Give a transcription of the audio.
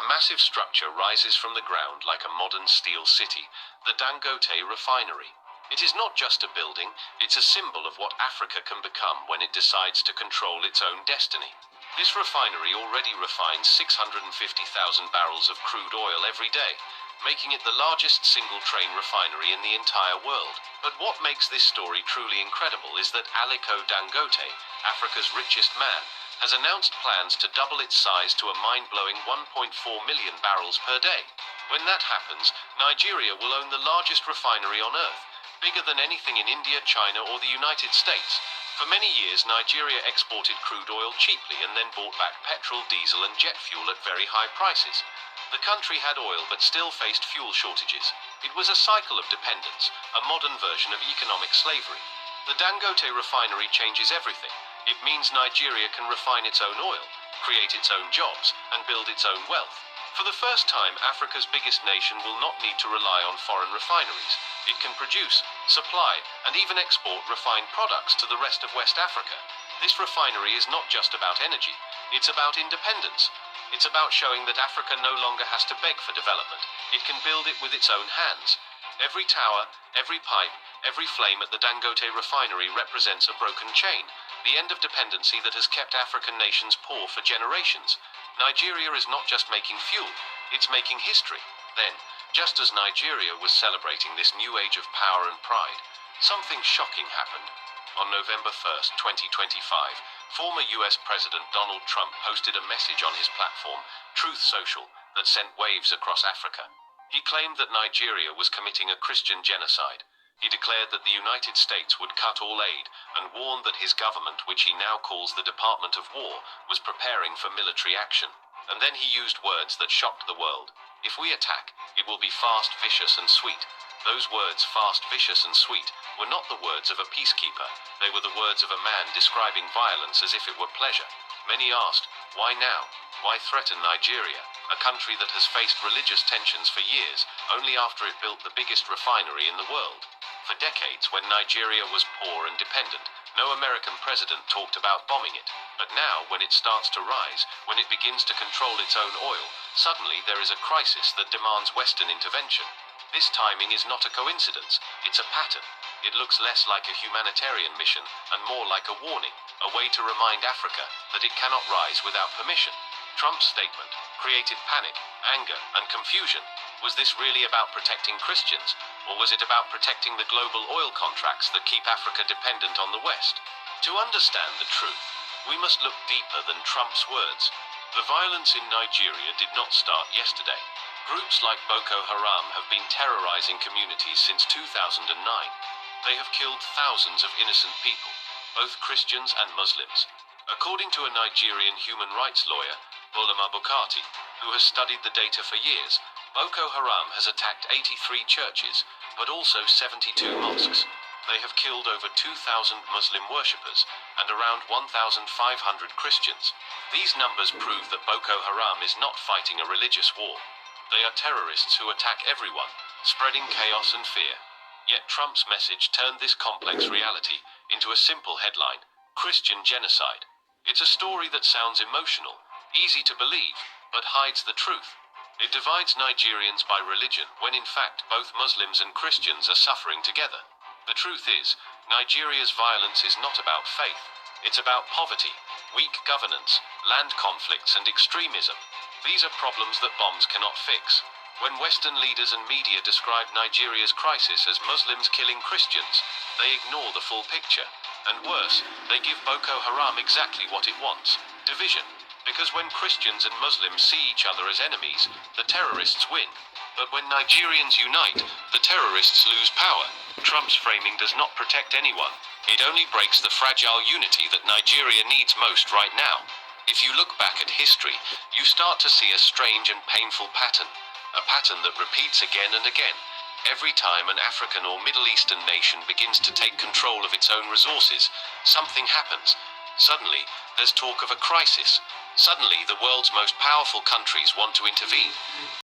A massive structure rises from the ground like a modern steel city, the Dangote Refinery. It is not just a building, it's a symbol of what Africa can become when it decides to control its own destiny. This refinery already refines 650,000 barrels of crude oil every day, making it the largest single-train refinery in the entire world. But what makes this story truly incredible is that Aliko Dangote, Africa's richest man, has announced plans to double its size to a mind-blowing 1.4 million barrels per day. When that happens, Nigeria will own the largest refinery on Earth, bigger than anything in India, China, or the United States. For many years, Nigeria exported crude oil cheaply and then bought back petrol, diesel, and jet fuel at very high prices. The country had oil but still faced fuel shortages. It was a cycle of dependence, a modern version of economic slavery. The Dangote refinery changes everything. It means Nigeria can refine its own oil, create its own jobs, and build its own wealth. For the first time, Africa's biggest nation will not need to rely on foreign refineries. It can produce, supply, and even export refined products to the rest of West Africa. This refinery is not just about energy, it's about independence. It's about showing that Africa no longer has to beg for development. It can build it with its own hands. Every tower, every pipe, every flame at the Dangote refinery represents a broken chain, the end of dependency that has kept African nations poor for generations. Nigeria is not just making fuel, it's making history. Then, just as Nigeria was celebrating this new age of power and pride, something shocking happened. On November 1st, 2025, former US President Donald Trump posted a message on his platform, Truth Social, that sent waves across Africa. He claimed that Nigeria was committing a Christian genocide. He declared that the United States would cut all aid and warned that his government, which he now calls the Department of War, was preparing for military action. And then he used words that shocked the world. If we attack, it will be fast, vicious, and sweet. Those words, fast, vicious, and sweet, were not the words of a peacekeeper. They were the words of a man describing violence as if it were pleasure. Many asked, why now? Why threaten Nigeria, a country that has faced religious tensions for years, only after it built the biggest refinery in the world? For decades, when Nigeria was poor and dependent, no American president talked about bombing it. But now, when it starts to rise, when it begins to control its own oil, suddenly there is a crisis that demands Western intervention. This timing is not a coincidence, it's a pattern. It looks less like a humanitarian mission and more like a warning, a way to remind Africa that it cannot rise without permission. Trump's statement created panic, anger, and confusion. Was this really about protecting Christians, or was it about protecting the global oil contracts that keep Africa dependent on the West? To understand the truth, we must look deeper than Trump's words. The violence in Nigeria did not start yesterday. Groups like Boko Haram have been terrorizing communities since 2009. They have killed thousands of innocent people, both Christians and Muslims. According to a Nigerian human rights lawyer, Bulama Bukati, who has studied the data for years, Boko Haram has attacked 83 churches, but also 72 mosques. They have killed over 2,000 Muslim worshippers and around 1,500 Christians. These numbers prove that Boko Haram is not fighting a religious war. They are terrorists who attack everyone, spreading chaos and fear. Yet Trump's message turned this complex reality into a simple headline: Christian genocide. It's a story that sounds emotional, easy to believe, but hides the truth. It divides Nigerians by religion, when in fact both Muslims and Christians are suffering together. The truth is, Nigeria's violence is not about faith. It's about poverty, weak governance, land conflicts, and extremism. These are problems that bombs cannot fix. When Western leaders and media describe Nigeria's crisis as Muslims killing Christians, they ignore the full picture. And worse, they give Boko Haram exactly what it wants: division. Because when Christians and Muslims see each other as enemies, the terrorists win. But when Nigerians unite, the terrorists lose power. Trump's framing does not protect anyone. It only breaks the fragile unity that Nigeria needs most right now. If you look back at history, you start to see a strange and painful pattern. A pattern that repeats again and again. Every time an African or Middle Eastern nation begins to take control of its own resources, something happens. Suddenly, there's talk of a crisis. Suddenly, the world's most powerful countries want to intervene.